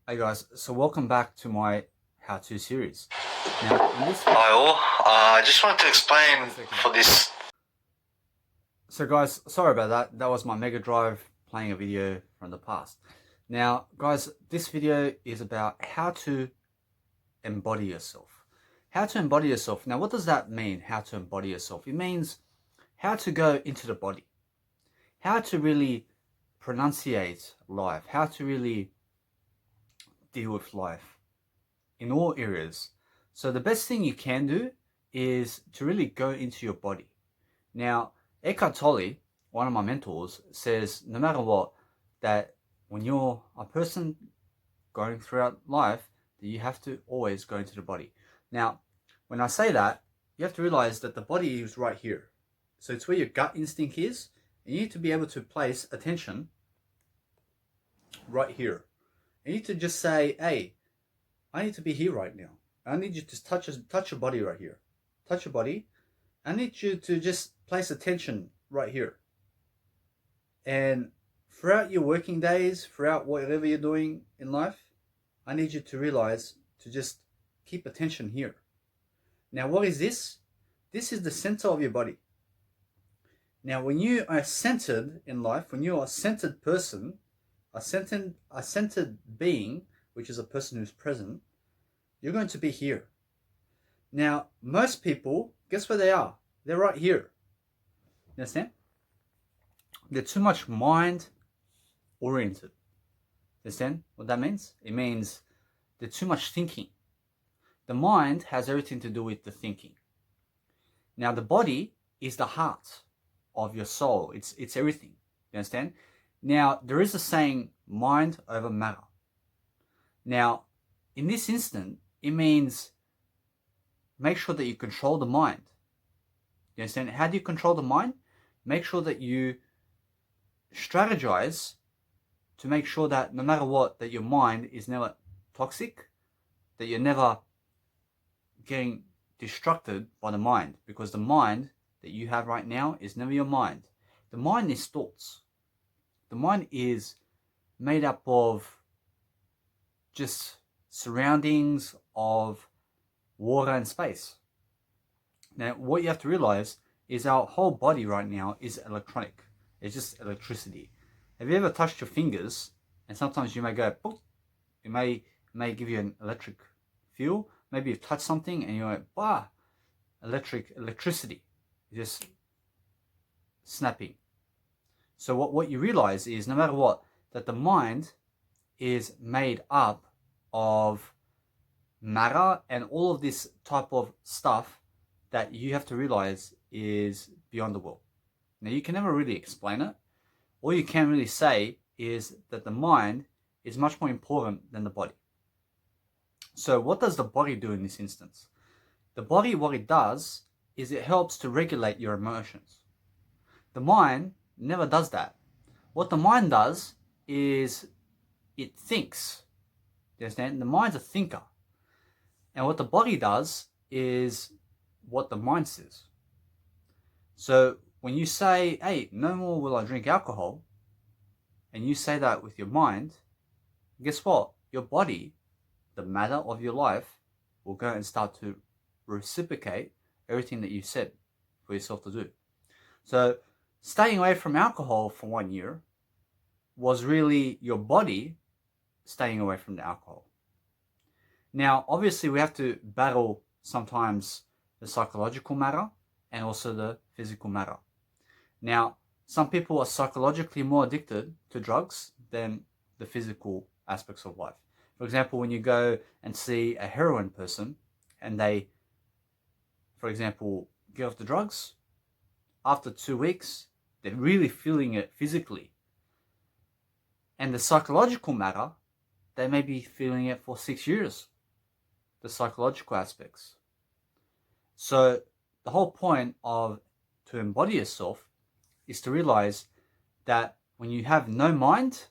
Hey guys, so welcome back to my how-to series. Now, in this Hi all, I just wanted to explain for this. so guys, sorry about that. That was my Mega Drive playing a video from the past. Now, guys, this video is about how to embody yourself. How to embody yourself. Now, what does that mean? How to embody yourself? It means how to go into the body. How to really pronunciate life. How to really deal with life in all areas. So the best thing you can do is to really go into your body. Now, Eckhart Tolle, one of my mentors, says no matter what, that when you're a person going throughout life, that you have to always go into the body. Now, when I say that, you have to realize that the body is right here. So it's where your gut instinct is, and you need to be able to place attention right here. You need to just say, hey, I need to be here right now. I need you to touch your body right here. Touch your body. I need you to just place attention right here. And throughout your working days, throughout whatever you're doing in life, I need you to realize to just keep attention here. Now, what is this? This is the center of your body. Now, when you are centered in life, when you are a centered person, a centered being, which is a person who's present, you're going to be here. Now, most people, guess where they are? They're right here. You understand? They're too much mind oriented. Understand what that means? It means they're too much thinking. The mind has everything to do with the thinking. Now, the body is the heart of your soul. It's everything. You understand? Now, there is a saying, mind over matter. Now, in this instant, it means make sure that you control the mind. You understand? How do you control the mind? Make sure that you strategize to make sure that no matter what, that your mind is never toxic, that you're never getting distracted by the mind, because the mind that you have right now is never your mind. The mind is thoughts. The mind is made up of just surroundings of water and space. Now, what you have to realize is our whole body right now is electronic. It's just electricity. Have you ever touched your fingers and sometimes you may go, boop, it may give you an electric feel. Maybe you've touched something and you're like, bah, electricity. Just snapping. So what you realize is no matter what, that the mind is made up of matter and all of this type of stuff that you have to realize is beyond the world. Now, you can never really explain it. All you can really say is that the mind is much more important than the body. So what does the body do in this instance? The body, what it does is it helps to regulate your emotions. The mind never does that. What the mind does is it thinks. You understand? The mind's a thinker. And what the body does is what the mind says. So when you say, hey, no more will I drink alcohol, and you say that with your mind, guess what? Your body, the matter of your life, will go and start to reciprocate everything that you said for yourself to do. So staying away from alcohol for 1 year was really your body staying away from the alcohol. Now, obviously, we have to battle sometimes the psychological matter and also the physical matter. Now, some people are psychologically more addicted to drugs than the physical aspects of life. For example, when you go and see a heroin person and they, for example, get off the drugs, after 2 weeks, they're really feeling it physically. And the psychological matter, they may be feeling it for 6 years, the psychological aspects. So the whole point of to embody yourself is to realize that when you have no mind,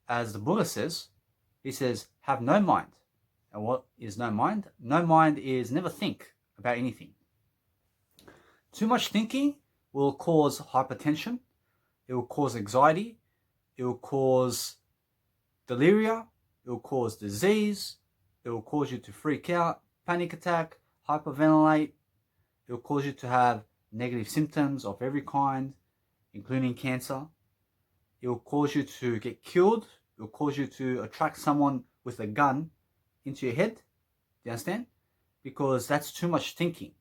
as the Buddha says, he says, have no mind. And what is no mind? No mind is never think about anything. Too much thinking will cause hypertension, it will cause anxiety, it will cause delirium, it will cause disease, it will cause you to freak out, panic attack, hyperventilate, it will cause you to have negative symptoms of every kind, including cancer. It will cause you to get killed. It will cause you to attract someone with a gun into your head. Do you understand? Because that's too much thinking.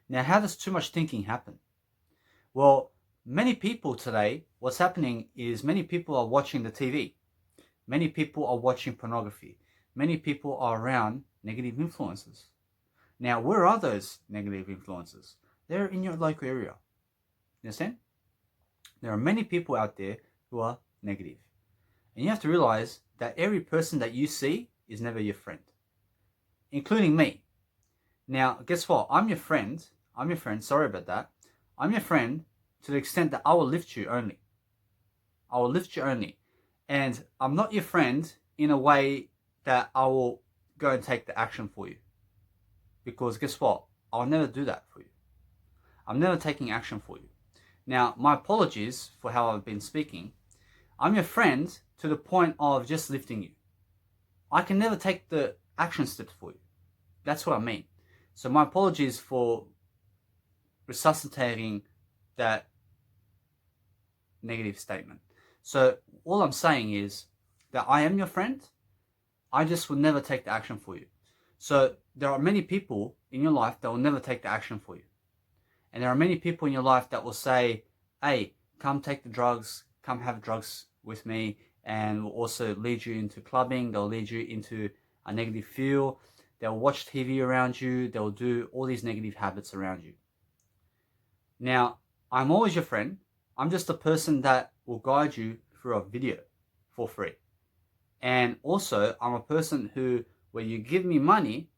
Now, how does too much thinking happen? Well, many people today, what's happening is many people are watching the TV. Many people are watching pornography. Many people are around negative influences. Now, where are those negative influences? They're in your local area. You understand? There are many people out there who are negative. And you have to realize that every person that you see is never your friend, including me. Now, guess what? I'm your friend. Sorry about that. I'm your friend to the extent that I will lift you only. I will lift you only. And I'm not your friend in a way that I will go and take the action for you. Because guess what? I'll never do that for you. I'm never taking action for you. Now, my apologies for how I've been speaking. I'm your friend to the point of just lifting you. I can never take the action steps for you. That's what I mean. So my apologies for resuscitating that negative statement. So all I'm saying is that I am your friend. I just will never take the action for you. So there are many people in your life that will never take the action for you. And there are many people in your life that will say, hey, come take the drugs, come have drugs with me, and will also lead you into clubbing. They'll lead you into a negative feel. They'll watch TV around you. They'll do all these negative habits around you. Now, I'm always your friend. I'm just a person that will guide you through a video for free. And also, I'm a person who, when you give me money,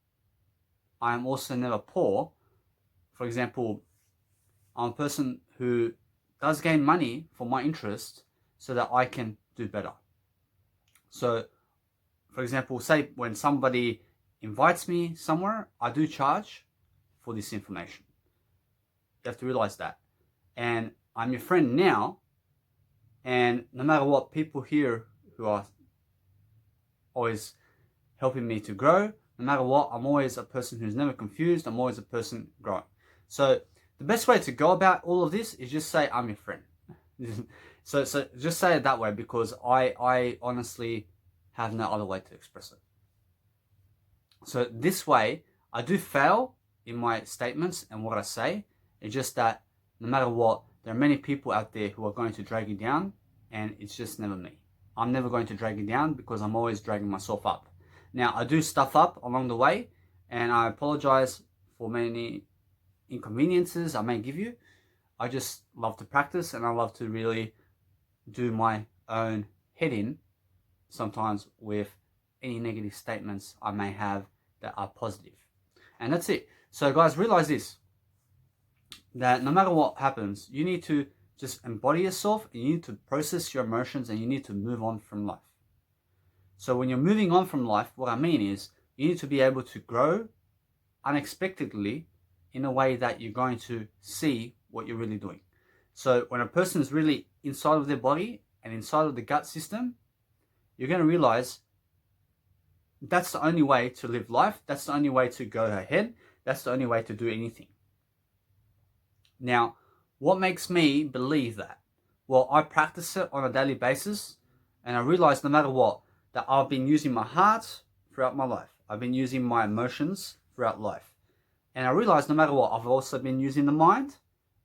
I'm also never poor. For example, I'm a person who does gain money for my interest so that I can do better. So, for example, say when somebody invites me somewhere, I do charge for this information. You have to realize that. And I'm your friend now, and no matter what, people here who are always helping me to grow, no matter what, I'm always a person who's never confused. I'm always a person growing. So the best way to go about all of this is just say, I'm your friend. so just say it that way, because I honestly have no other way to express it. So this way, I do fail in my statements and what I say. It's just that no matter what, there are many people out there who are going to drag you down, and it's just never me. I'm never going to drag you down because I'm always dragging myself up. Now, I do stuff up along the way, and I apologize for many inconveniences I may give you. I just love to practice, and I love to really do my own head in sometimes with any negative statements I may have that are positive. And that's it. So guys, realize this, that no matter what happens, you need to just embody yourself, and you need to process your emotions, and you need to move on from life. So when you're moving on from life, what I mean is you need to be able to grow unexpectedly in a way that you're going to see what you're really doing. So when a person is really inside of their body and inside of the gut system, you're going to realize that's the only way to live life. That's the only way to go ahead. That's the only way to do anything. Now, what makes me believe that? Well, I practice it on a daily basis, and I realize no matter what, that I've been using my heart throughout my life. I've been using my emotions throughout life. And I realize no matter what, I've also been using the mind.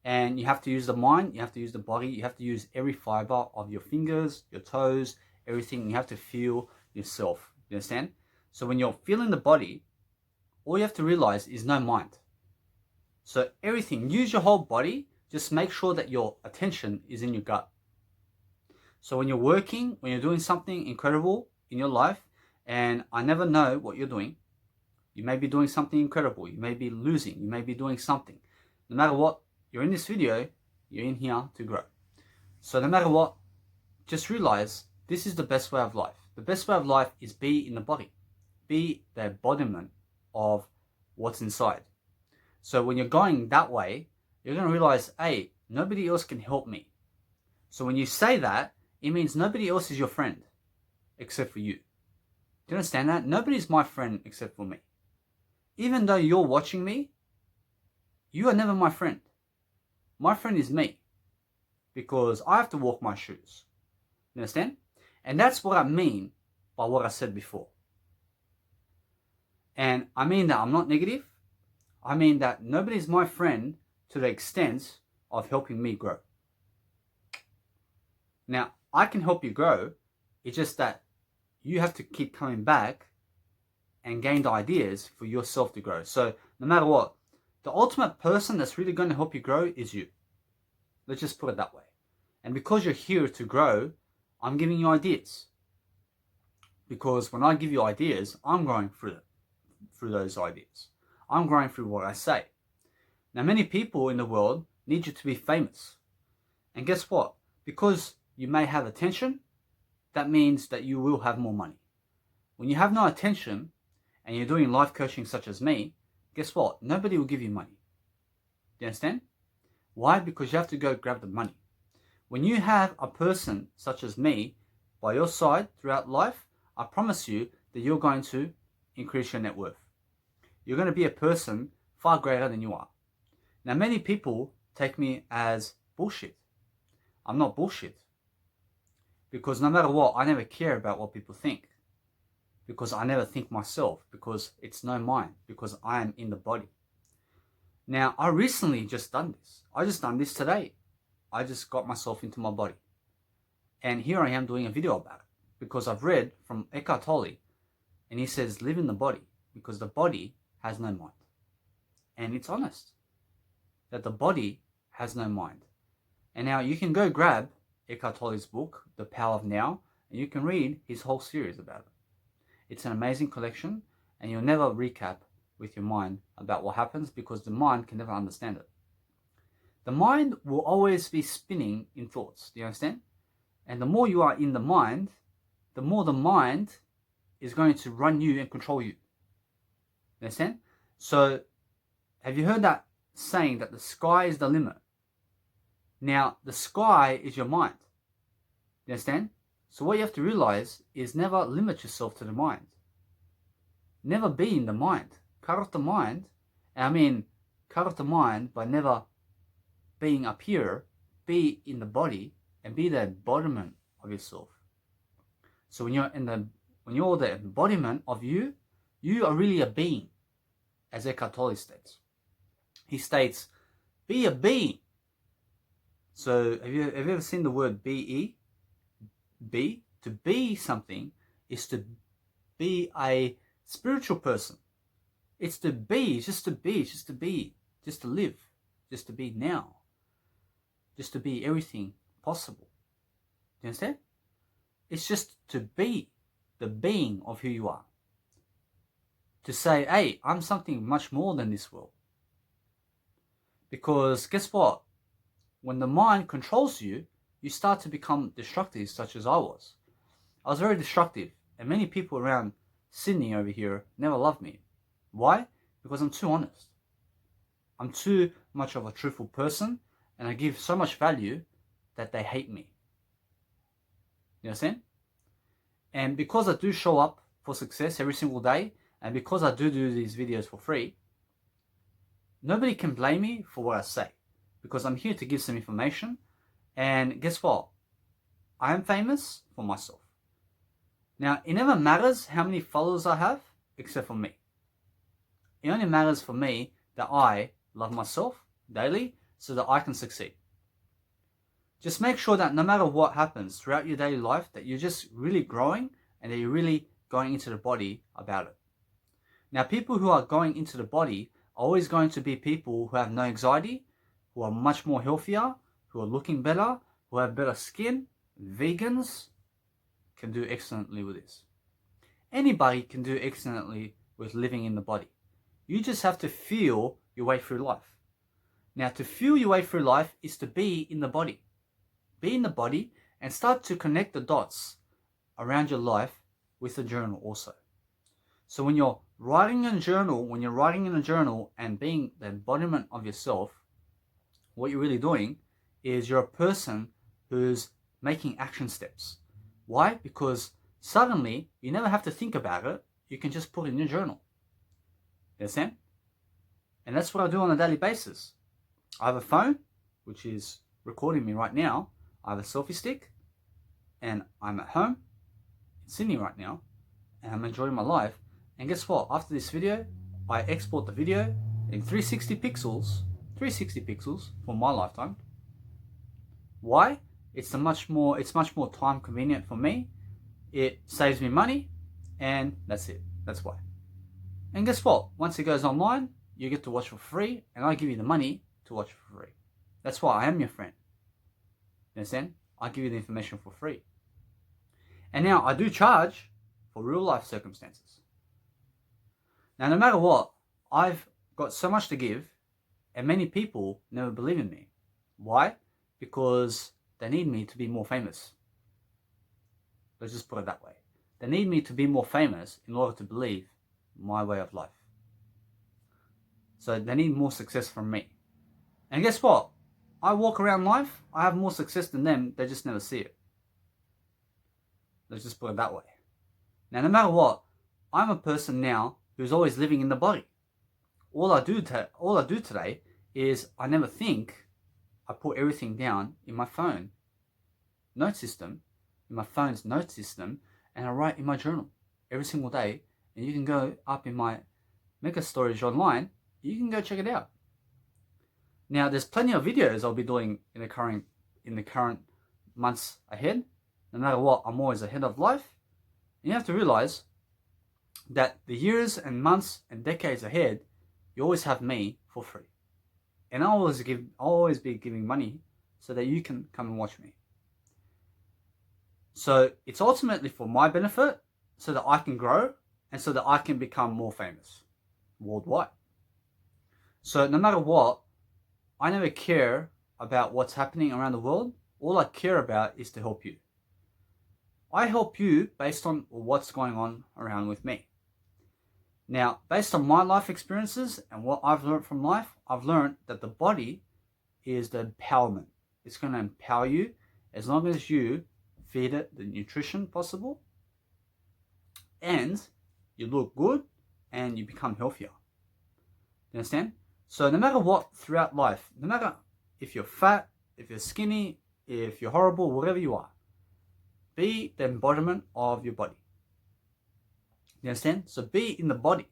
And you have to use the mind, you have to use the body, you have to use every fiber of your fingers, your toes, everything. You have to feel yourself. You understand? So when you're feeling the body, all you have to realize is no mind. So everything, use your whole body, just make sure that your attention is in your gut. So when you're working, when you're doing something incredible in your life, and I never know what you're doing, you may be doing something incredible, you may be losing, you may be doing something. No matter what, you're in this video, you're in here to grow. So no matter what, just realize this is the best way of life. The best way of life is be in the body. Be the embodiment of what's inside. So when you're going that way, you're going to realize, hey, nobody else can help me. So when you say that, it means nobody else is your friend except for you. Do you understand that? Nobody's my friend except for me. Even though you're watching me, you are never my friend. My friend is me. Because I have to walk my shoes. You understand? And that's what I mean by what I said before. And I mean that I'm not negative. I mean that nobody's my friend to the extent of helping me grow. Now, I can help you grow. It's just that you have to keep coming back and gain the ideas for yourself to grow. So no matter what, the ultimate person that's really going to help you grow is you. Let's just put it that way. And because you're here to grow, I'm giving you ideas. Because when I give you ideas, I'm growing through those ideas. I'm growing through what I say. Now, many people in the world need you to be famous. And guess what? Because you may have attention, that means that you will have more money. When you have no attention and you're doing life coaching such as me, guess what? Nobody will give you money. Do you understand? Why? Because you have to go grab the money. When you have a person such as me by your side throughout life, I promise you that you're going to increase your net worth. You're going to be a person far greater than you are. Now, many people take me as bullshit. I'm not bullshit. Because no matter what, I never care about what people think. Because I never think myself. Because it's no mind. Because I am in the body. Now, I recently just done this. I just done this today. I just got myself into my body. And here I am doing a video about it. Because I've read from Eckhart Tolle. And he says, live in the body. Because the body has no mind. And it's honest. That the body has no mind. And now you can go grab Eckhart Tolle's book, The Power of Now, and you can read his whole series about it. It's an amazing collection, and you'll never recap with your mind about what happens because the mind can never understand it. The mind will always be spinning in thoughts. Do you understand? And the more you are in the mind, the more the mind is going to run you and control you. You understand? So, have you heard that saying that the sky is the limit? Now, the sky is your mind. You understand? So what you have to realize is never limit yourself to the mind. Never be in the mind. Cut off the mind. And I mean, cut off the mind by never being up here. Be in the body and be the embodiment of yourself. So when you're the embodiment of you, you are really a being, as Eckhart Tolle states. He states, be a being. So have you ever seen the word be? Be? To be something is to be a spiritual person. It's to be, just to be, just to be, just to live, just to be now. Just to be everything possible. Do you understand? It's just to be the being of who you are. To say, hey, I'm something much more than this world. Because guess what? When the mind controls you, you start to become destructive, such as I was. I was very destructive, and many people around Sydney over here never loved me. Why? Because I'm too honest. I'm too much of a truthful person, and I give so much value that they hate me. You understand? And because I do show up for success every single day, and because I do these videos for free, nobody can blame me for what I say. Because I'm here to give some information. And guess what? I am famous for myself. Now, it never matters how many followers I have, except for me. It only matters for me that I love myself daily so that I can succeed. Just make sure that no matter what happens throughout your daily life, that you're just really growing and that you're really going into the body about it. Now, people who are going into the body are always going to be people who have no anxiety, who are much more healthier, who are looking better, who have better skin. Vegans can do excellently with this. Anybody can do excellently with living in the body. You just have to feel your way through life. Now, to feel your way through life is to be in the body. Be in the body and start to connect the dots around your life with a journal also. So when you're writing in a journal, and being the embodiment of yourself, what you're really doing is you're a person who's making action steps. Why? Because suddenly you never have to think about it. You can just put it in your journal. You understand? And that's what I do on a daily basis. I have a phone, which is recording me right now. I have a selfie stick, and I'm at home in Sydney right now, and I'm enjoying my life. And guess what? After this video, I export the video in 360 pixels for my lifetime. Why? It's much more time convenient for me. It saves me money, and that's it. That's why. And guess what? Once it goes online, you get to watch for free, and I give you the money to watch for free. That's why I am your friend. You understand? I give you the information for free. And now I do charge for real life circumstances. Now, no matter what, I've got so much to give, and many people never believe in me. Why? Because they need me to be more famous. Let's just put it that way. They need me to be more famous in order to believe my way of life. So they need more success from me. And guess what? I walk around life, I have more success than them, they just never see it. Let's just put it that way. Now, no matter what, I'm a person now who's always living in the body. All I do today is I never think. I put everything down in my phone note system, in my phone's note system, and I write in my journal every single day. And you can go up in my mega storage online. You can go check it out. Now, there's plenty of videos I'll be doing in the current months ahead. No matter what, I'm always ahead of life. And you have to realize that the years and months and decades ahead, you always have me for free. And I'll always be giving money so that you can come and watch me. So it's ultimately for my benefit, so that I can grow and so that I can become more famous worldwide. So no matter what, I never care about what's happening around the world. All I care about is to help you. I help you based on what's going on around with me. Now, based on my life experiences and what I've learned from life, I've learned that the body is the empowerment. It's going to empower you as long as you feed it the nutrition possible and you look good and you become healthier. You understand? So no matter what throughout life, no matter if you're fat, if you're skinny, if you're horrible, whatever you are, be the embodiment of your body. You understand? So be in the body.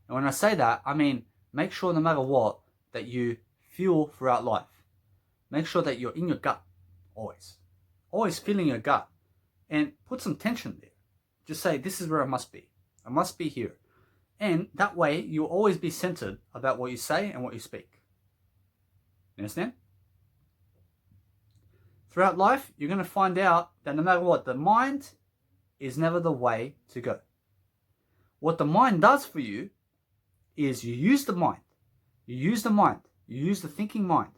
And when I say that, I mean, make sure no matter what, that you feel throughout life. Make sure that you're in your gut, always. Always feeling your gut. And put some tension there. Just say, this is where I must be. I must be here. And that way, you'll always be centered about what you say and what you speak. You understand? Throughout life, you're going to find out that no matter what, the mind is never the way to go. What the mind does for you is you use the mind. You use the mind. You use the thinking mind.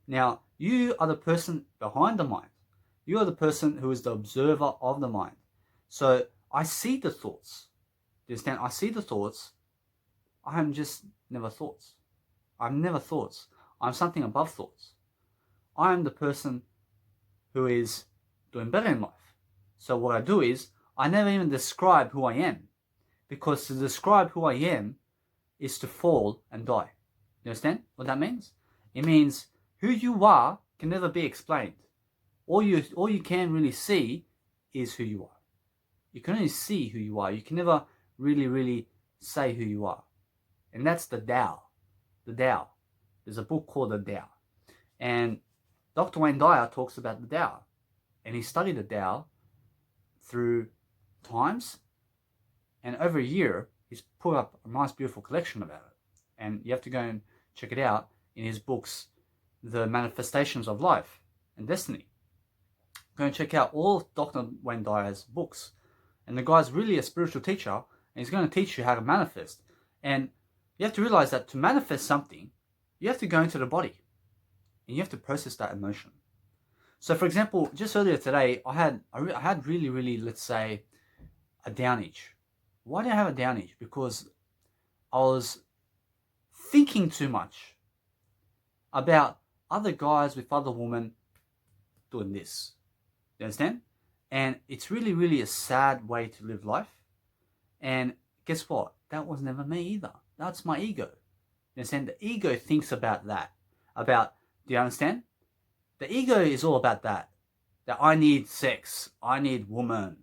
Now, you are the person behind the mind. You are the person who is the observer of the mind. So, I see the thoughts. Do you understand? I see the thoughts. I am just never thoughts. I'm never thoughts. I'm something above thoughts. I am the person who is doing better in life. So what I do is, I never even describe who I am. Because to describe who I am is to fall and die. You understand what that means? It means who you are can never be explained. All you can really see is who you are. You can only see who you are. You can never really say who you are. And that's the Tao. The Tao. There's a book called The Tao. And Dr. Wayne Dyer talks about the Tao. And he studied the Tao through times. And over a year, he's put up a nice, beautiful collection about it. And you have to go and check it out in his books, The Manifestations of Life and Destiny. Go and check out all of Dr. Wayne Dyer's books. And the guy's really a spiritual teacher, and he's going to teach you how to manifest. And you have to realize that to manifest something, you have to go into the body. And you have to process that emotion. So, for example, just earlier today, I had really, let's say, a downage. Why did I have a downage? Because I was thinking too much about other guys with other women doing this. You understand? And it's really, really a sad way to live life. And guess what? That was never me either. That's my ego. You understand? The ego thinks about that. Do you understand? The ego is all about that. That I need sex. I need woman.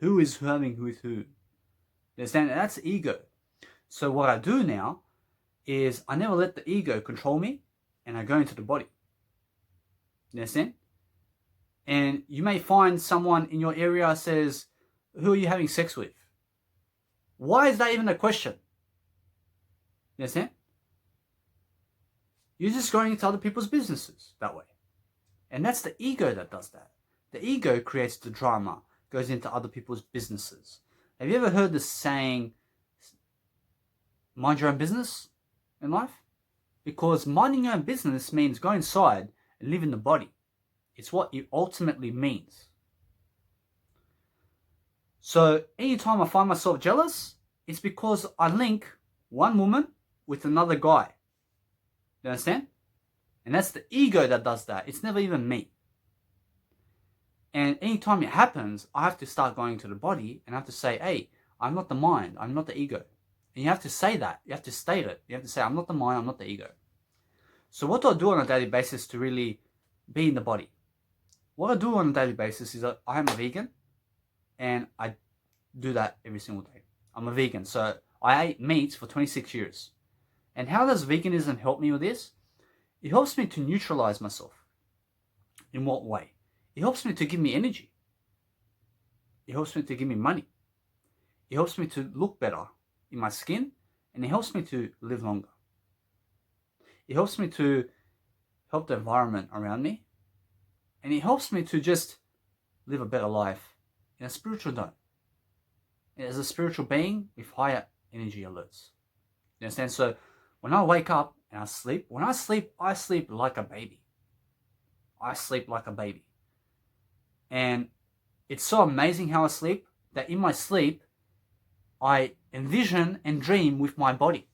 Who is having with who? You understand? That's ego. So what I do now is I never let the ego control me, and I go into the body. You understand? And you may find someone in your area says, who are you having sex with? Why is that even a question? You understand? You're just going into other people's businesses that way. And that's the ego that does that. The ego creates the drama, goes into other people's businesses. Have you ever heard the saying, mind your own business in life? Because minding your own business means go inside and live in the body. It's what it ultimately means. So anytime I find myself jealous, it's because I link one woman with another guy. You understand? And that's the ego that does that. It's never even me. And anytime it happens, I have to start going to the body and I have to say, hey, I'm not the mind, I'm not the ego. And you have to say that. You have to state it. You have to say, I'm not the mind, I'm not the ego. So what do I do on a daily basis to really be in the body? What I do on a daily basis is that I am a vegan, and I do that every single day. I'm a vegan, so I ate meat for 26 years. And how does veganism help me with this? It helps me to neutralize myself. In what way? It helps me to give me energy. It helps me to give me money. It helps me to look better in my skin, and it helps me to live longer. It helps me to help the environment around me, and it helps me to just live a better life in a spiritual note. As a spiritual being with higher energy alerts. You understand? So when I wake up and I sleep like a baby. I sleep like a baby. And it's so amazing how I sleep that in my sleep, I envision and dream with my body.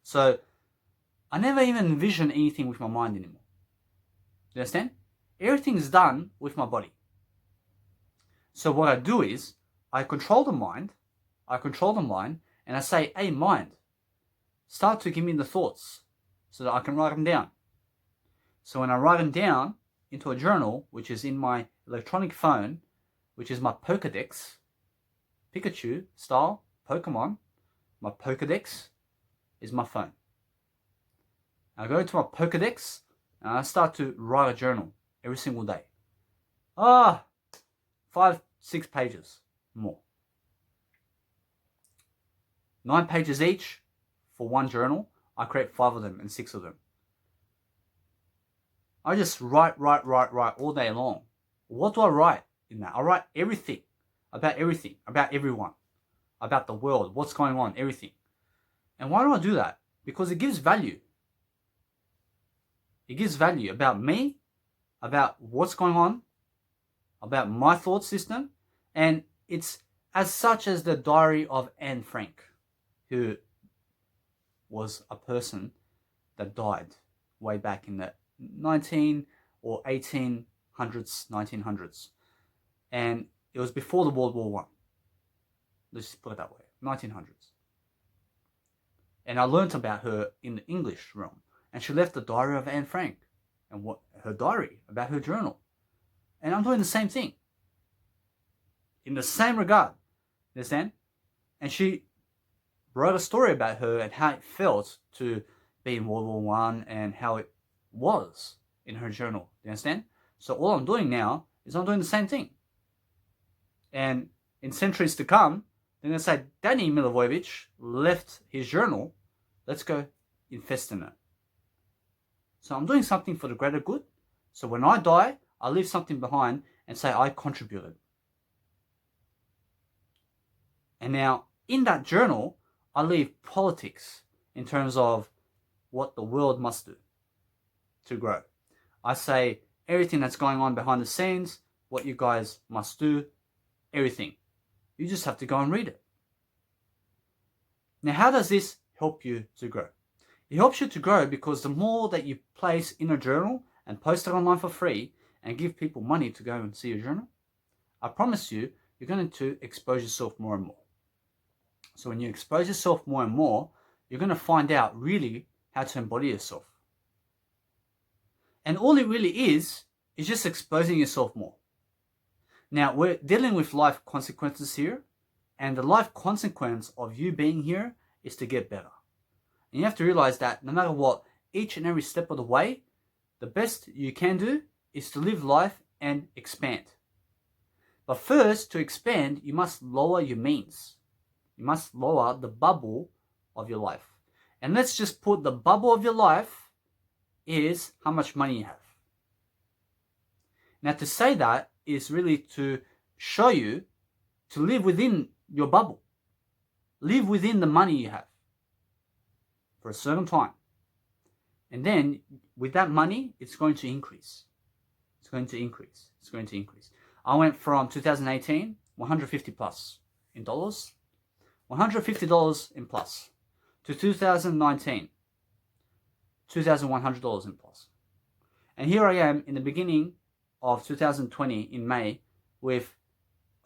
So I never even envision anything with my mind anymore. You understand? Everything is done with my body. So what I do is, I control the mind, and I say, hey mind, start to give me the thoughts so that I can write them down. So when I write them down into a journal, which is in my electronic phone, which is my Pokedex, Pikachu style, Pokemon, my Pokedex is my phone. I go into my Pokedex and I start to write a journal every single day. 5-6 pages more. 9 pages each for one journal. I create 5 of them and 6 of them. I just write all day long. What do I write in that? I write everything, about everyone, about the world, what's going on, everything. And why do I do that? Because it gives value. It gives value about me, about what's going on, about my thought system, and it's as such as the diary of Anne Frank, who was a person that died way back in the 1900s. And it was before the World War I. Let's just put it that way, 1900s. And I learnt about her in the English realm. And she left the diary of Anne Frank, and what her diary, about her journal. And I'm doing the same thing. In the same regard. Understand? And she wrote a story about her and how it felt to be in World War I and how it was in her journal. You understand? So all I'm doing now is I'm doing the same thing. And in centuries to come, they're going to say, Danny Milivojevic left his journal. Let's go invest in it. So I'm doing something for the greater good. So when I die, I leave something behind and say I contributed. And now in that journal, I leave politics in terms of what the world must do to grow. I say everything that's going on behind the scenes, what you guys must do, everything. You just have to go and read it. Now, how does this help you to grow? It helps you to grow because the more that you place in a journal and post it online for free, and give people money to go and see your journal, I promise you, you're going to expose yourself more and more. So when you expose yourself more and more, you're going to find out really how to embody yourself. And all it really is just exposing yourself more. Now, we're dealing with life consequences here, and the life consequence of you being here is to get better. And you have to realize that no matter what, each and every step of the way, the best you can do is to live life and expand. But first, to expand, you must lower your means. You must lower the bubble of your life. And let's just put the bubble of your life is how much money you have. Now, to say that is really to show you to live within your bubble. Live within the money you have for a certain time. And then with that money, it's going to increase. It's going to increase. It's going to increase. I went from 2018, 150 plus in dollars, $150 in plus, to 2019, $2,100 in plus. And here I am in the beginning of 2020 in May with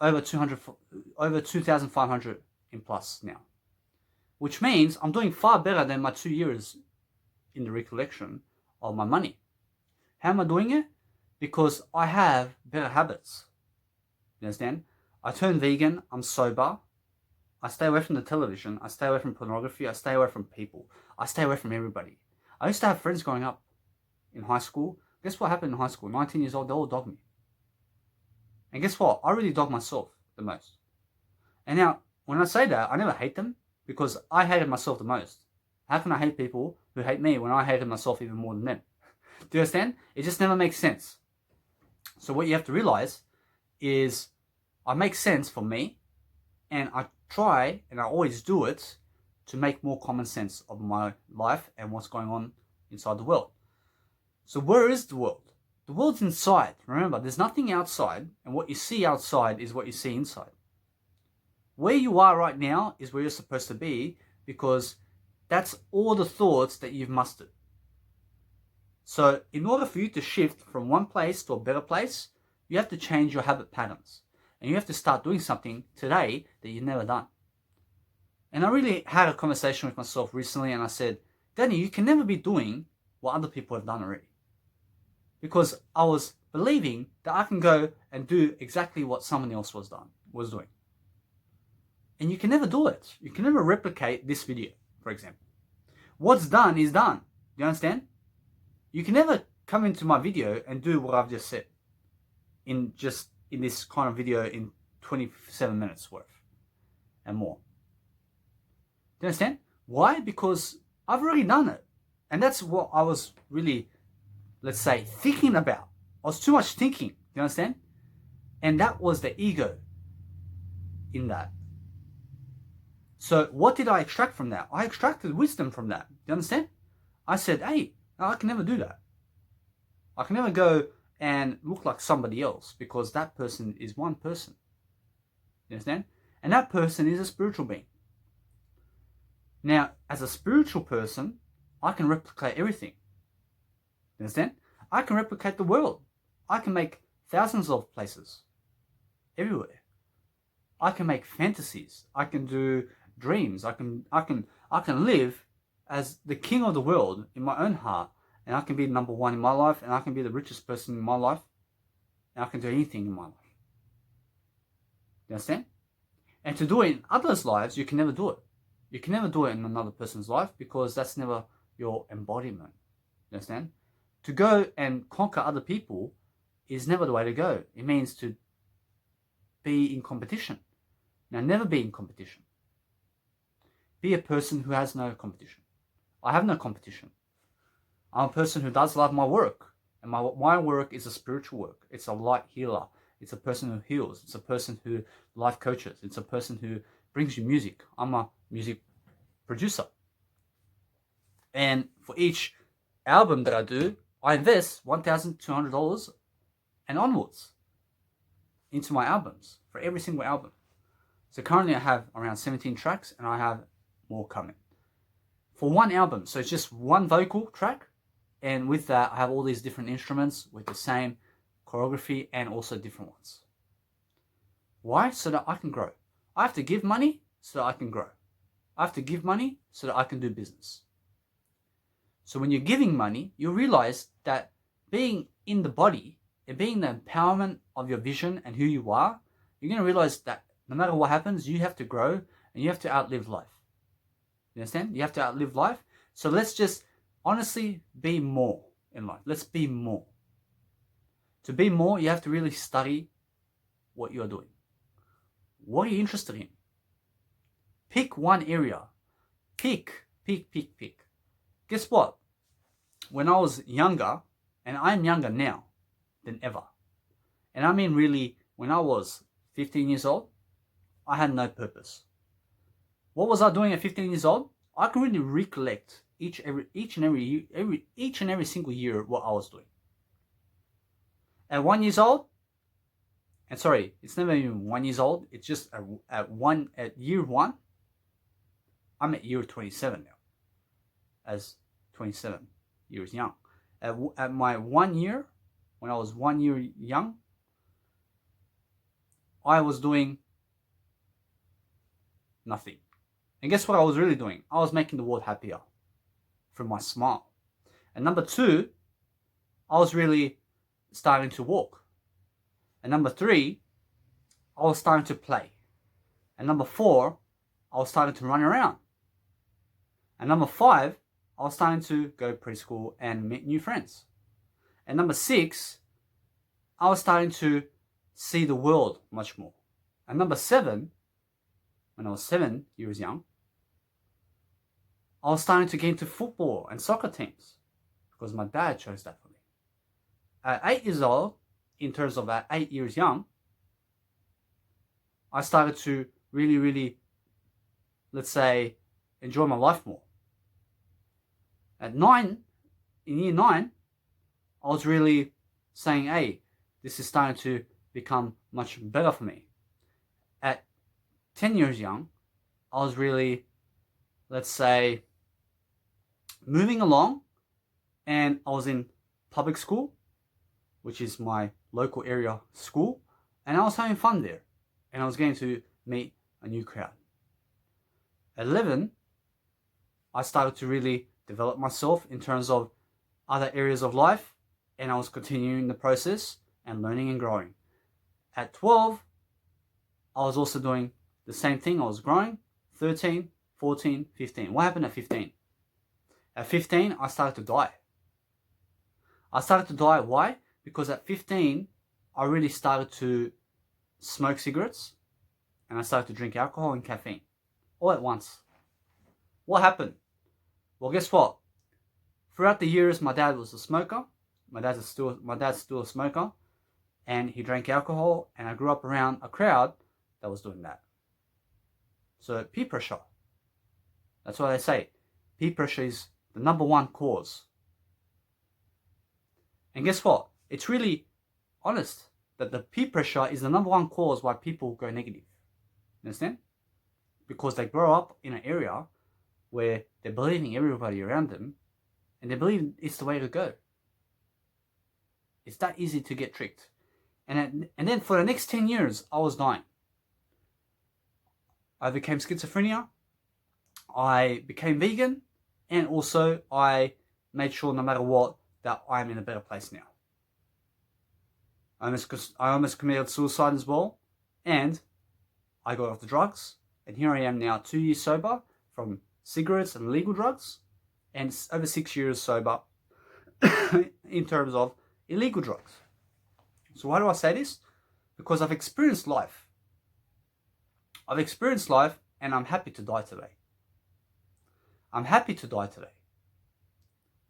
over 2,500 in plus now, which means I'm doing far better than my 2 years in the recollection of my money. How am I doing it? Because I have better habits. You understand? I turned vegan, I'm sober, I stay away from the television, I stay away from pornography, I stay away from people, I stay away from everybody. I used to have friends growing up in high school. Guess what happened in high school? 19 years old, they all dogged me. And guess what? I really dog myself the most. And now, when I say that, I never hate them because I hated myself the most. How can I hate people who hate me when I hated myself even more than them? Do you understand? It just never makes sense. So what you have to realize is I make sense for me, and I try, and I always do it, to make more common sense of my life and what's going on inside the world. So where is the world? The world's inside. Remember, there's nothing outside, and what you see outside is what you see inside. Where you are right now is where you're supposed to be, because that's all the thoughts that you've mustered. So in order for you to shift from one place to a better place, you have to change your habit patterns. And you have to start doing something today that you've never done. And I really had a conversation with myself recently, and I said, Danny, you can never be doing what other people have done already. Because I was believing that I can go and do exactly what someone else was doing. And you can never do it. You can never replicate this video, for example. What's done is done. Do you understand? You can never come into my video and do what I've just said in this kind of video in 27 minutes worth and more. Do you understand? Why? Because I've already done it. And that's what I was really, let's say, thinking about. I was too much thinking. Do you understand? And that was the ego in that. So what did I extract from that? I extracted wisdom from that. Do you understand? I said, hey, I can never do that. I can never go and look like somebody else, because that person is one person. You understand? And that person is a spiritual being. Now, as a spiritual person, I can replicate everything. You understand? I can replicate the world. I can make thousands of places everywhere. I can make fantasies. I can do dreams. I can live as the king of the world in my own heart, and I can be number one in my life, and I can be the richest person in my life, and I can do anything in my life. You understand? And to do it in others' lives, you can never do it. You can never do it in another person's life, because that's never your embodiment. You understand? To go and conquer other people is never the way to go. It means to be in competition. Now, never be in competition. Be a person who has no competition. I have no competition. I'm a person who does love my work. And my work is a spiritual work. It's a light healer. It's a person who heals. It's a person who life coaches. It's a person who brings you music. I'm a music producer. And for each album that I do, I invest $1,200 and onwards into my albums, for every single album. So currently I have around 17 tracks, and I have more coming. For one album, so it's just one vocal track, and with that I have all these different instruments with the same choreography, and also different ones. Why? So that I can grow. I have to give money so that I can grow. I have to give money so that I can do business. So when you're giving money, you realize that being in the body and being the empowerment of your vision and who you are, you're going to realize that no matter what happens, you have to grow and you have to outlive life. You understand? You have to outlive life. So let's just honestly be more in life. Let's be more. To be more, you have to really study what you're doing. What are you interested in? Pick one area. Pick. Guess what? When I was younger, and I'm younger now than ever, and I mean really, when I was 15 years old, I had no purpose. What was I doing at 15 years old? I can really recollect each and every single year what I was doing. At 1 year old, and sorry, it's never even 1 year old. It's just at year one. I'm at year 27 now, as 27 years young. At my 1 year, when I was 1 year young, I was doing nothing. And guess what I was really doing? I was making the world happier through my smile. And number two, I was really starting to walk. And number three, I was starting to play. And number four, I was starting to run around. And number five, I was starting to go to preschool and meet new friends. And number six, I was starting to see the world much more. And number seven, when I was 7 years young, I was starting to get into football and soccer teams because my dad chose that for me. At 8 years old, in terms of at 8 years young, I started to really, let's say, enjoy my life more. At in year 9, I was really saying, hey, this is starting to become much better for me. At 10 years young, I was really, let's say, moving along, and I was in public school, which is my local area school, and I was having fun there, and I was getting to meet a new crowd. At 11, I started to really develop myself in terms of other areas of life, and I was continuing the process and learning and growing. At 12, I was also doing the same thing. I was growing. 13, 14, 15. What happened at 15? At 15, I started to die. I started to die. Why? Because at 15, I really started to smoke cigarettes, and I started to drink alcohol and caffeine all at once. What happened? Well, guess what? Throughout the years, my dad was a smoker. My dad's still a smoker, and he drank alcohol, and I grew up around a crowd that was doing that. So peer pressure. That's why they say peer pressure is the number one cause. And guess what? It's really honest that the peer pressure is the number one cause why people go negative. You understand? Because they grow up in an area where they're believing everybody around them, and they believe it's the way to go. It's that easy to get tricked. And then for the next 10 years, I was dying. I became schizophrenia, I became vegan, and also I made sure no matter what, that I'm in a better place now. I almost committed suicide as well, and I got off the drugs, and here I am now 2 years sober from cigarettes and illegal drugs, and over 6 years sober in terms of illegal drugs. So why do I say this? Because I've experienced life. And I'm happy to die today. I'm happy to die today.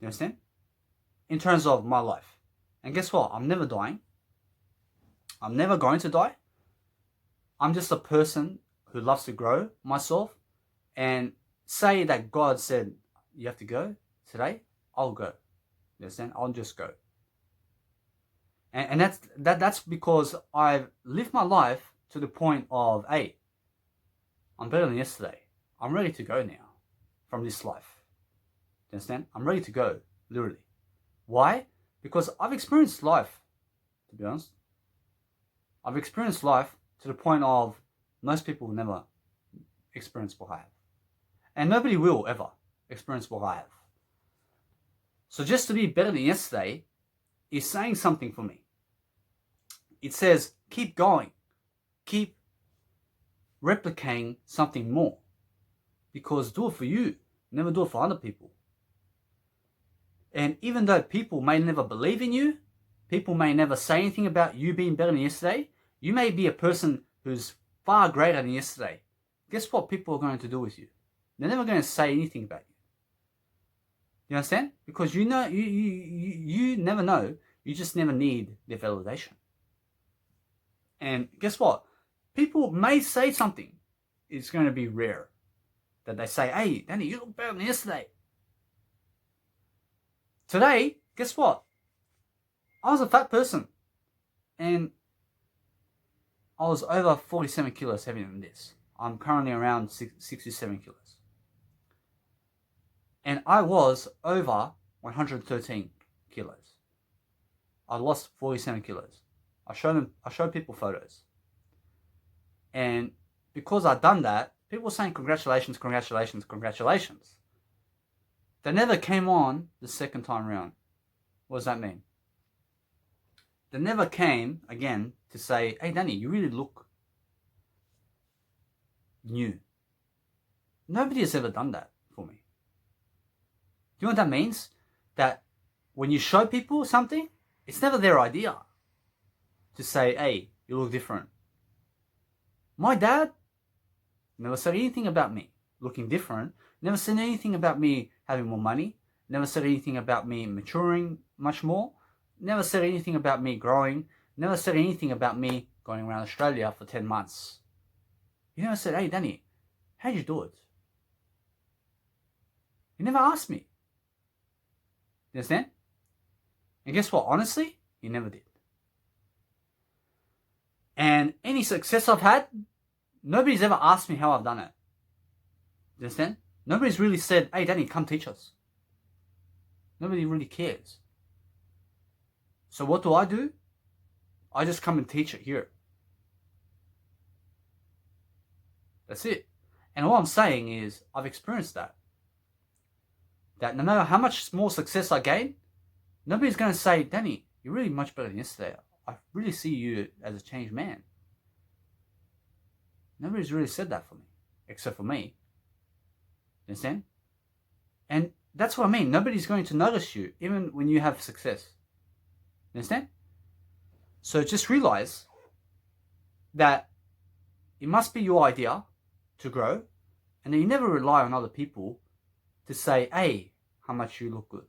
You understand? In terms of my life. And guess what? I'm never dying. I'm never going to die. I'm just a person who loves to grow myself, and say that God said, you have to go today, I'll go. You understand? I'll just go. And that's because I've lived my life to the point of, hey, I'm better than yesterday. I'm ready to go now from this life. You understand? I'm ready to go, literally. Why? Because I've experienced life to be honest. I've experienced life to the point of most people will never experience what I have. And nobody will ever experience what I have. So just to be better than yesterday is saying something for me. It says, keep going. Keep replicating something more. Because do it for you. Never do it for other people. And even though people may never believe in you, people may never say anything about you being better than yesterday, you may be a person who's far greater than yesterday. Guess what people are going to do with you? They're never going to say anything about you. You understand? Because you know, you never know. You just never need their validation. And guess what? People may say something. It's going to be rare that they say, hey, Danny, you look better than yesterday. Today, guess what? I was a fat person. And I was over 47 kilos heavier than this. I'm currently around 67 kilos. And I was over 113 kilos. I lost 47 kilos. I showed people photos. And because I'd done that, people were saying congratulations, congratulations, congratulations. They never came on the second time round. What does that mean? They never came again to say, hey Danny, you really look new. Nobody has ever done that for me. Do you know what that means? That when you show people something, it's never their idea to say, hey, you look different. My dad never said anything about me looking different. Never said anything about me having more money. Never said anything about me maturing much more. Never said anything about me growing. Never said anything about me going around Australia for 10 months. He never said, hey Danny, how'd you do it? He never asked me. You understand? And guess what? Honestly, he never did. And any success I've had, nobody's ever asked me how I've done it. You understand? Nobody's really said, hey Danny, come teach us. Nobody really cares. So what do? I just come and teach it here. That's it. And all I'm saying is, I've experienced that. That no matter how much more success I gain, nobody's going to say, Danny, you're really much better than yesterday. I really see you as a changed man. Nobody's really said that for me, except for me. You understand? And that's what I mean. Nobody's going to notice you, even when you have success. You understand? So just realize that it must be your idea to grow, and that you never rely on other people to say, hey, how much you look good.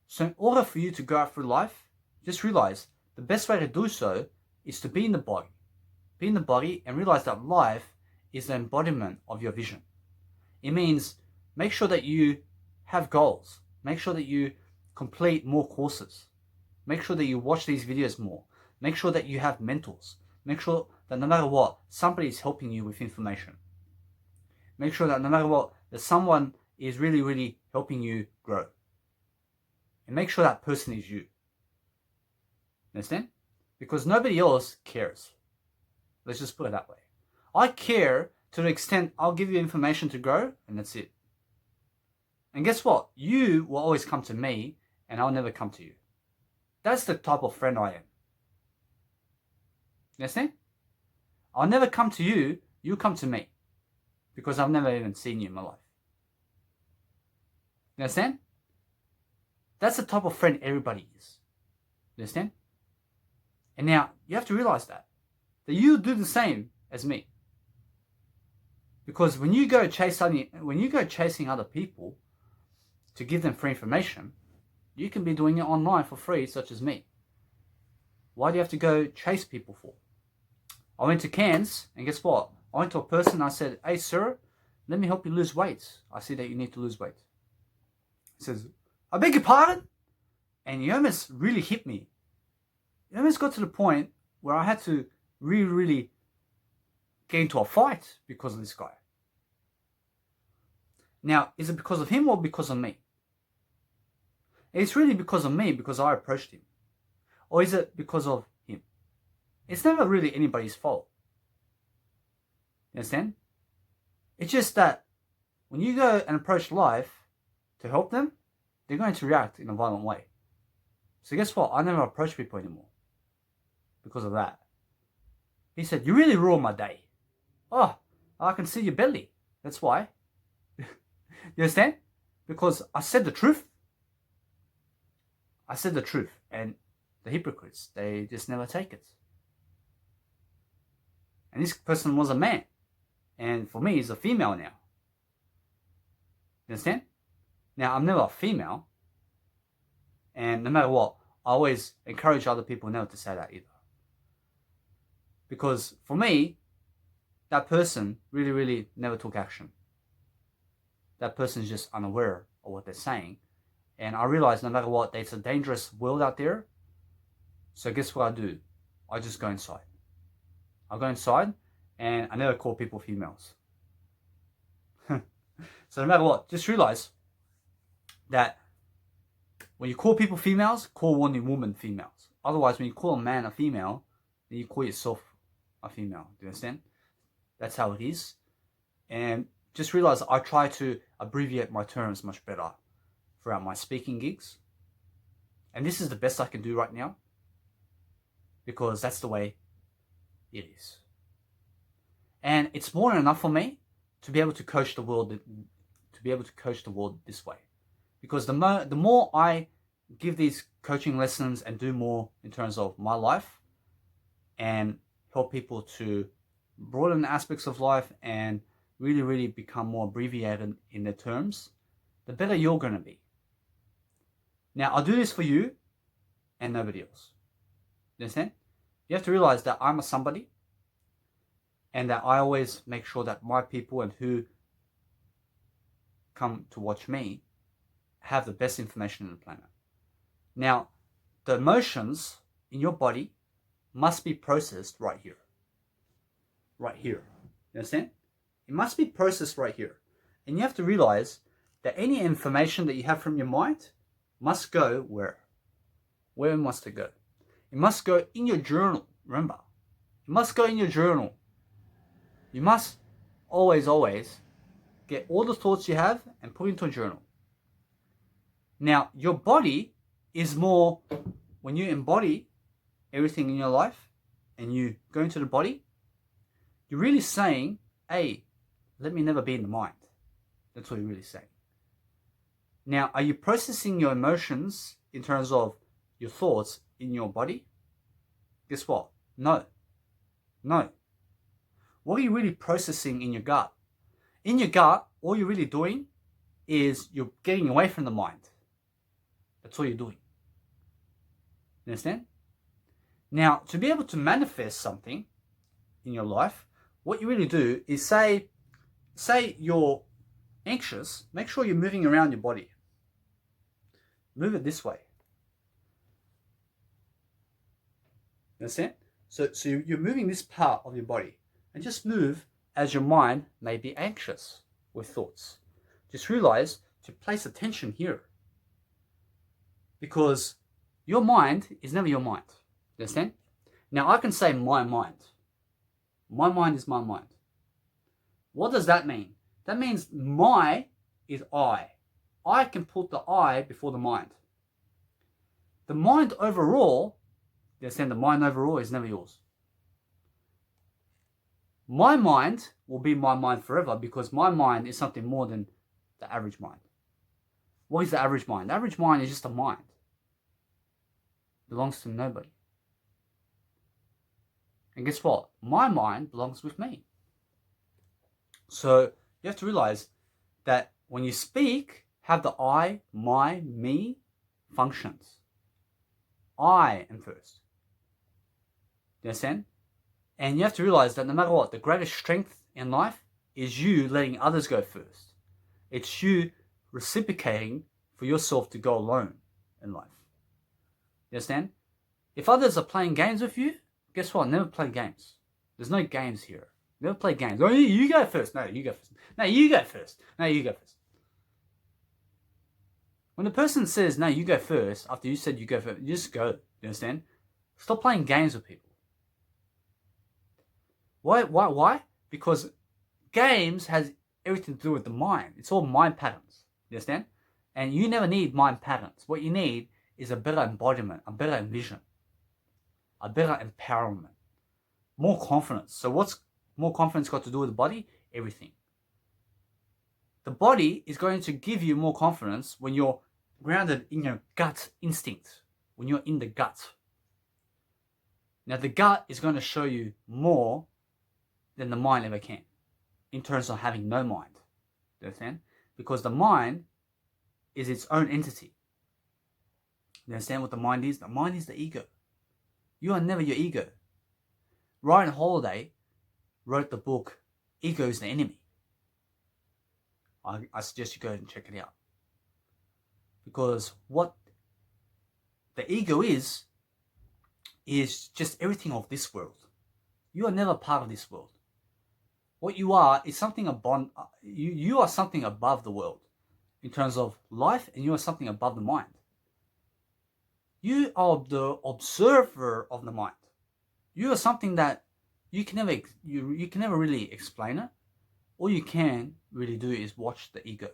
So in order for you to go out through life, just realize the best way to do so is to be in the body. Be in the body and realize that life is the embodiment of your vision. It means make sure that you have goals. Make sure that you complete more courses. Make sure that you watch these videos more. Make sure that you have mentors. Make sure that no matter what, somebody is helping you with information. Make sure that no matter what, that someone is really, really helping you grow. And make sure that person is you. Understand? Because nobody else cares. Let's just put it that way. I care to the extent I'll give you information to grow, and that's it. And guess what? You will always come to me, and I'll never come to you. That's the type of friend I am. You understand? I'll never come to you, you come to me. Because I've never even seen you in my life. You understand? That's the type of friend everybody is. You understand? And now, you have to realize that you do the same as me. Because when you go chasing other people to give them free information, you can be doing it online for free, such as me. Why do you have to go chase people for? I went to Cairns, and guess what? I went to a person and I said, hey sir, let me help you lose weight. I see that you need to lose weight. He says, I beg your pardon? And he almost really hit me. It almost got to the point where I had to really get into a fight because of this guy. Now, is it because of him or because of me? It's really because of me, because I approached him. Or is it because of him? It's never really anybody's fault. You understand? It's just that when you go and approach life to help them, they're going to react in a violent way. So guess what? I never approach people anymore because of that. He said, you really ruined my day. Oh, I can see your belly. That's why. You understand? Because I said the truth. I said the truth. And the hypocrites, they just never take it. And this person was a man. And for me, he's a female now. You understand? Now, I'm never a female. And no matter what, I always encourage other people never to say that either. Because for me, that person really, really never took action. That person's just unaware of what they're saying. And I realize no matter what, it's a dangerous world out there. So guess what I do? I just go inside. I go inside and I never call people females. So no matter what, just realize that when you call people females, call one woman females. Otherwise, when you call a man a female, then you call yourself a female. Do you understand? That's how it is. And just realize I try to abbreviate my terms much better throughout my speaking gigs. And this is the best I can do right now, because that's the way it is. And it's more than enough for me to be able to coach the world, this way. Because the more I give these coaching lessons and do more in terms of my life and help people to broaden aspects of life and really, really become more abbreviated in their terms, the better you're going to be. Now, I'll do this for you and nobody else. You understand? You have to realize that I'm a somebody, and that I always make sure that my people and who come to watch me have the best information on the planet. Now, the emotions in your body must be processed right here. Right here. You understand? It must be processed right here. And you have to realize that any information that you have from your mind must go where? Where must it go? It must go in your journal. Remember, it must go in your journal. You must always get all the thoughts you have and put into a journal. Now, your body is more, when you embody everything in your life and you go into the body, you're really saying, hey, let me never be in the mind. That's what you're really saying. Now, are you processing your emotions in terms of your thoughts in your body? Guess what? No. What are you really processing in your gut? In your gut, all you're really doing is you're getting away from the mind. That's all you're doing. You understand? Now, to be able to manifest something in your life, what you really do is say you're anxious, make sure you're moving around your body. Move it this way. You understand? So you're moving this part of your body, and just move as your mind may be anxious with thoughts. Just realize to place attention here, because your mind is never your mind. You understand? Now I can say my mind. My mind is my mind. What does that mean? That means my is I. I can put the I before the mind. The mind overall, you understand, the mind overall is never yours. My mind will be my mind forever, because my mind is something more than the average mind. What is the average mind? The average mind is just a mind. It belongs to nobody. And guess what? My mind belongs with me. So you have to realize that when you speak, have the I, my, me functions. I am first. You understand? And you have to realize that no matter what, the greatest strength in life is you letting others go first. It's you reciprocating for yourself to go alone in life. You understand? If others are playing games with you, guess what? Never play games. There's no games here. Never play games. Oh, you go first. No, you go first. No, you go first. No, you go first. When the person says, no, you go first, after you said you go first, you just go. You understand? Stop playing games with people. Why? Because games has everything to do with the mind. It's all mind patterns. You understand? And you never need mind patterns. What you need is a better embodiment, a better vision, a better empowerment, more confidence. So what's more confidence got to do with the body? Everything. The body is going to give you more confidence when you're grounded in your gut instinct, when you're in the gut. Now the gut is going to show you more than the mind ever can in terms of having no mind. You understand? Because the mind is its own entity. You understand what the mind is? The mind is the ego. You are never your ego. Ryan Holiday wrote the book Ego is the Enemy. I suggest you go and check it out. Because what the ego is just everything of this world. You are never part of this world. What you are is something above, you are something above the world in terms of life, and you are something above the mind. You are the observer of the mind. You are something that you can never really explain it. All you can really do is watch the ego.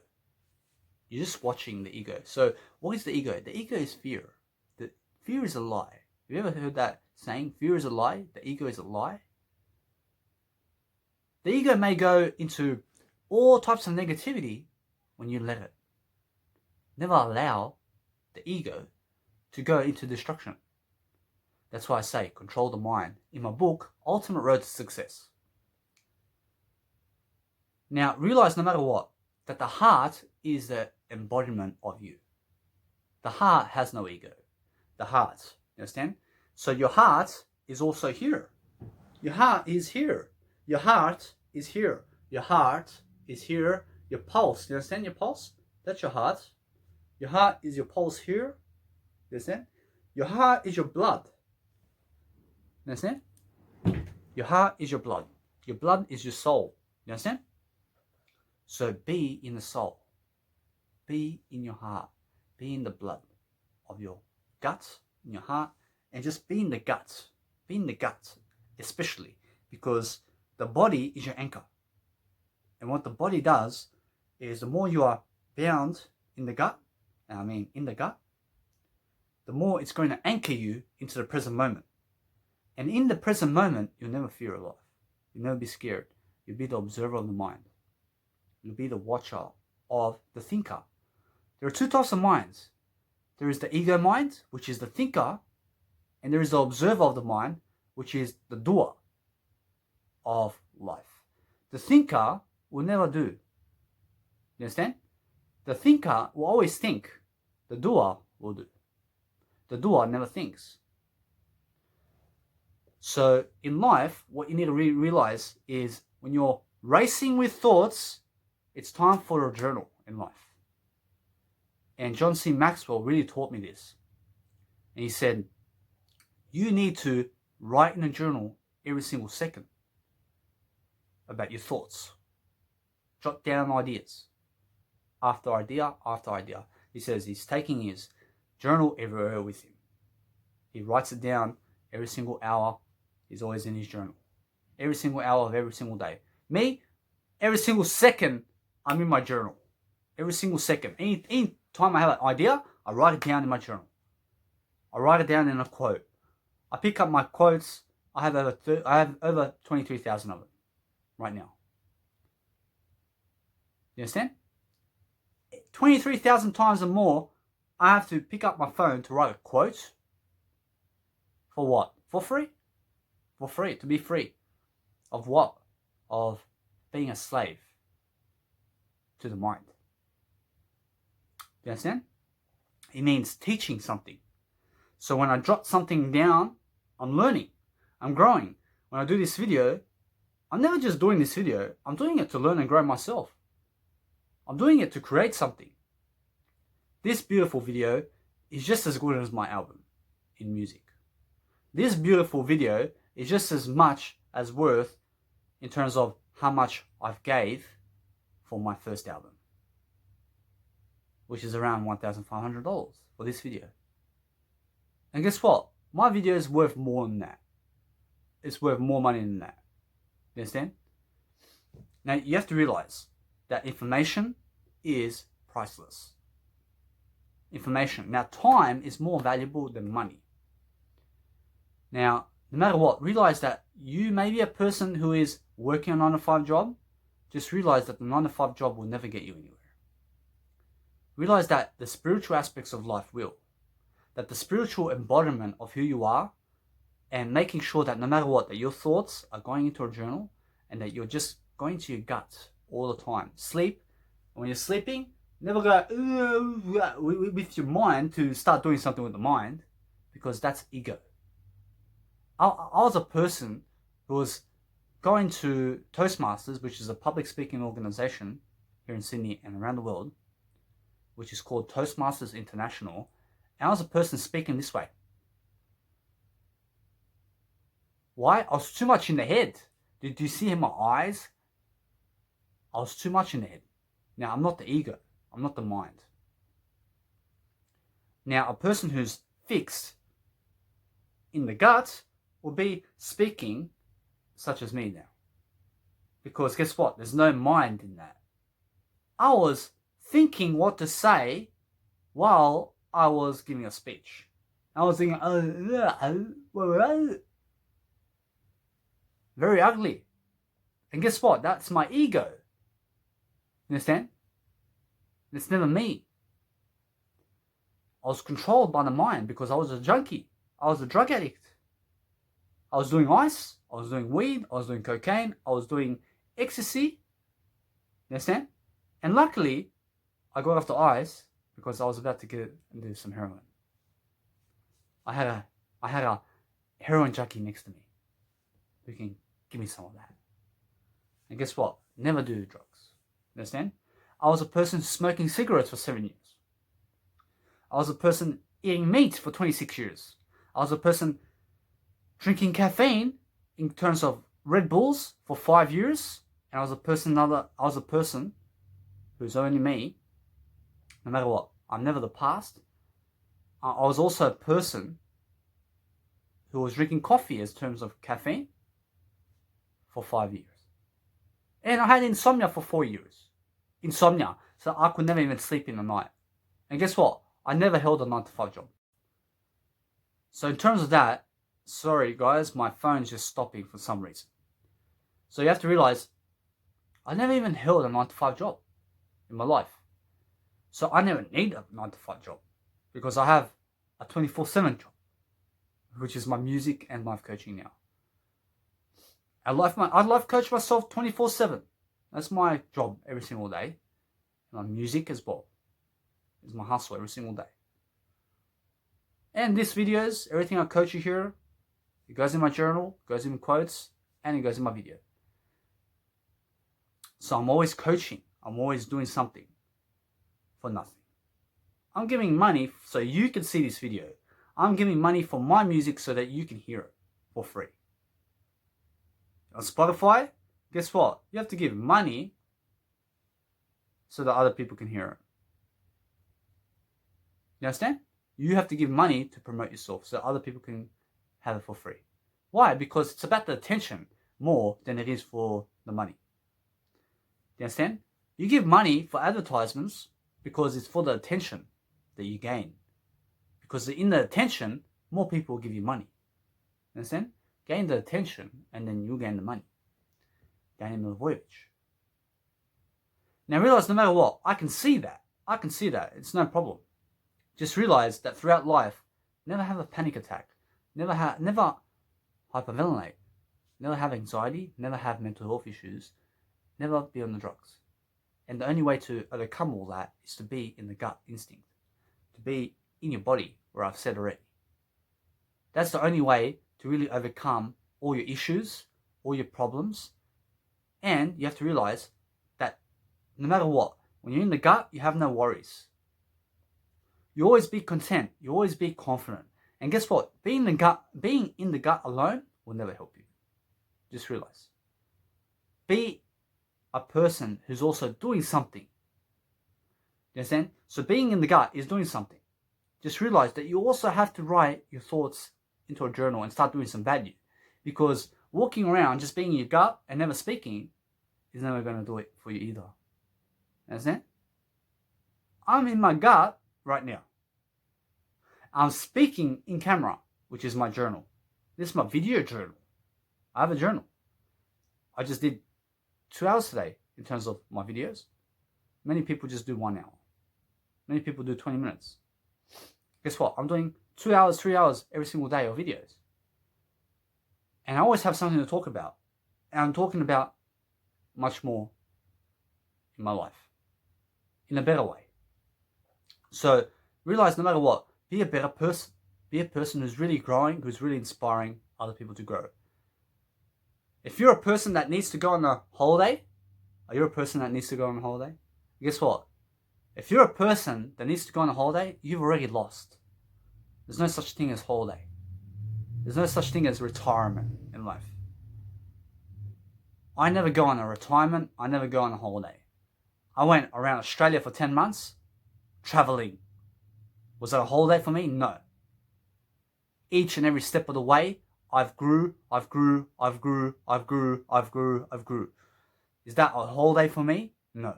You're just watching the ego. So what is the ego? The ego is fear. The fear is a lie. Have you ever heard that saying? Fear is a lie. The ego is a lie. The ego may go into all types of negativity when you let it. Never allow the ego to go into destruction. That's why I say control the mind in my book, Ultimate Road to Success. Now, realize no matter what, that the heart is the embodiment of you. The heart has no ego. The heart, you understand? So your heart is also here. Your heart is here. Your heart is here. Your heart is here. Your pulse, you understand your pulse? That's your heart. Your heart is your pulse here. You understand? Your heart is your blood. You understand? Your heart is your blood. Your blood is your soul. You understand? So be in the soul. Be in your heart. Be in the blood of your gut, in your heart, and just be in the gut. Be in the gut, especially because the body is your anchor. And what the body does is the more you are bound in the gut, the more it's going to anchor you into the present moment. And in the present moment, you'll never fear life. You'll never be scared. You'll be the observer of the mind. You'll be the watcher of the thinker. There are two types of minds. There is the ego mind, which is the thinker, and there is the observer of the mind, which is the doer of life. The thinker will never do. You understand? The thinker will always think. The doer will do. The doer never thinks. So in life, what you need to realize is when you're racing with thoughts, it's time for a journal in life. And John C. Maxwell really taught me this. And he said, you need to write in a journal every single second about your thoughts. Jot down ideas. After idea, after idea. He says he's taking his journal everywhere with him. He writes it down every single hour. He's always in his journal. Every single hour of every single day. Me, every single second, I'm in my journal. Every single second. Any time I have an idea, I write it down in my journal. I write it down in a quote. I pick up my quotes. I have over 23,000 of them right now. You understand? 23,000 times or more, I have to pick up my phone to write a quote. For what? For free? For free. To be free. Of what? Of being a slave to the mind. You understand? It means teaching something. So when I jot something down, I'm learning. I'm growing. When I do this video, I'm never just doing this video. I'm doing it to learn and grow myself. I'm doing it to create something. This beautiful video is just as good as my album in music. This beautiful video is just as much as worth in terms of how much I've gave for my first album, which is around $1,500 for this video. And guess what? my video is worth more than that. It's worth more money than that. You understand? Now, you have to realize that information is priceless. Information. Now, time is more valuable than money. Now, no matter what, realize that you may be a person who is working a 9-to-5 job. Just realize that the 9-to-5 job will never get you anywhere. Realize that the spiritual aspects of life will. That the spiritual embodiment of who you are, and making sure that no matter what, that your thoughts are going into a journal, and that you're just going to your gut all the time. Sleep. When you're sleeping, never go with your mind to start doing something with the mind, because that's ego. I was a person who was going to Toastmasters, which is a public speaking organization here in Sydney and around the world, which is called Toastmasters International. And I was a person speaking this way. Why? I was too much in the head. Did you see in my eyes? I was too much in the head. Now, I'm not the ego. I'm not the mind. Now, a person who's fixed in the gut will be speaking such as me now. Because guess what? There's no mind in that. I was thinking what to say while I was giving a speech. I was thinking, very ugly. And guess what? That's my ego. You understand? It's never me. I was controlled by the mind because I was a junkie. I was a drug addict. I was doing ice. I was doing weed. I was doing cocaine. I was doing ecstasy. You understand? And luckily, I got off the ice because I was about to get and do some heroin. I had a heroin junkie next to me who can give me some of that. And guess what? Never do drugs. Understand? I was a person smoking cigarettes for 7 years. I was a person eating meat for 26 years. I was a person drinking caffeine in terms of Red Bulls for 5 years. And I was a person who's only me, no matter what. I'm never the past. I was also a person who was drinking coffee as terms of caffeine for 5 years. And I had insomnia for 4 years. Insomnia. So I could never even sleep in the night. And guess what? I never held a 9-to-5 job. So in terms of that, sorry guys, my phone's just stopping for some reason. So you have to realize, I never even held a 9-to-5 job in my life. So I never need a 9-to-5 job because I have a 24/7 job, which is my music and life coaching now. I life coach myself 24/7. That's my job every single day. My music as well is my hustle every single day. And these videos, everything I coach you here, it goes in my journal, goes in quotes, and it goes in my video. So I'm always coaching. I'm always doing something for nothing. I'm giving money so you can see this video. I'm giving money for my music so that you can hear it for free. On Spotify, guess what? You have to give money so that other people can hear it. You understand? You have to give money to promote yourself so other people can have it for free. Why? Because it's about the attention more than it is for the money. You understand? You give money for advertisements because it's for the attention that you gain. Because in the attention, more people will give you money. You understand? Gain the attention and then you gain the money. Gain the voyage. Now realize no matter what, I can see that. I can see that. It's no problem. Just realize that throughout life, never have a panic attack. Never hyperventilate. Never have anxiety. Never have mental health issues. Never be on the drugs. And the only way to overcome all that is to be in the gut instinct. To be in your body, where I've said already. That's the only way to really overcome all your issues, all your problems. And you have to realize that no matter what, when you're in the gut, you have no worries. You always be content. You always be confident. And guess what? Being in the gut alone will never help you. Just realize. Be a person who's also doing something. You understand? So being in the gut is doing something. Just realize that you also have to write your thoughts into a journal and start doing some value. Because walking around just being in your gut and never speaking is never going to do it for you either. Understand? I'm in my gut right now. I'm speaking in camera, which is my journal. This is my video journal. I have a journal. I just did 2 hours today in terms of my videos. Many people just do 1 hour. Many people do 20 minutes. Guess what? I'm doing 2 hours, 3 hours every single day of videos. And I always have something to talk about. And I'm talking about much more in my life. In a better way. So realize no matter what, be a better person. Be a person who's really growing, who's really inspiring other people to grow. If you're a person that needs to go on a holiday, are you a person that needs to go on a holiday? Guess what? If you're a person that needs to go on a holiday, you've already lost. There's no such thing as holiday. There's no such thing as retirement in life. I never go on a retirement. I never go on a holiday. I went around Australia for 10 months, traveling. Was that a holiday for me? No. Each and every step of the way, I've grew. Is that a holiday for me? No.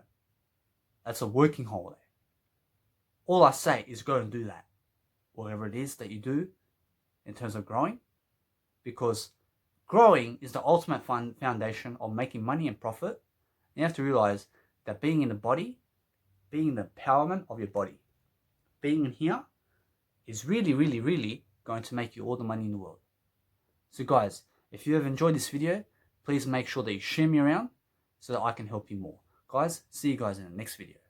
That's a working holiday. All I say is go and do that. Whatever it is that you do in terms of growing. Because growing is the ultimate foundation of making money and profit. You have to realize that being in the body, being in the empowerment of your body, being in here is really, really, really going to make you all the money in the world. So guys, if you have enjoyed this video, please make sure that you share me around so that I can help you more. Guys, see you guys in the next video.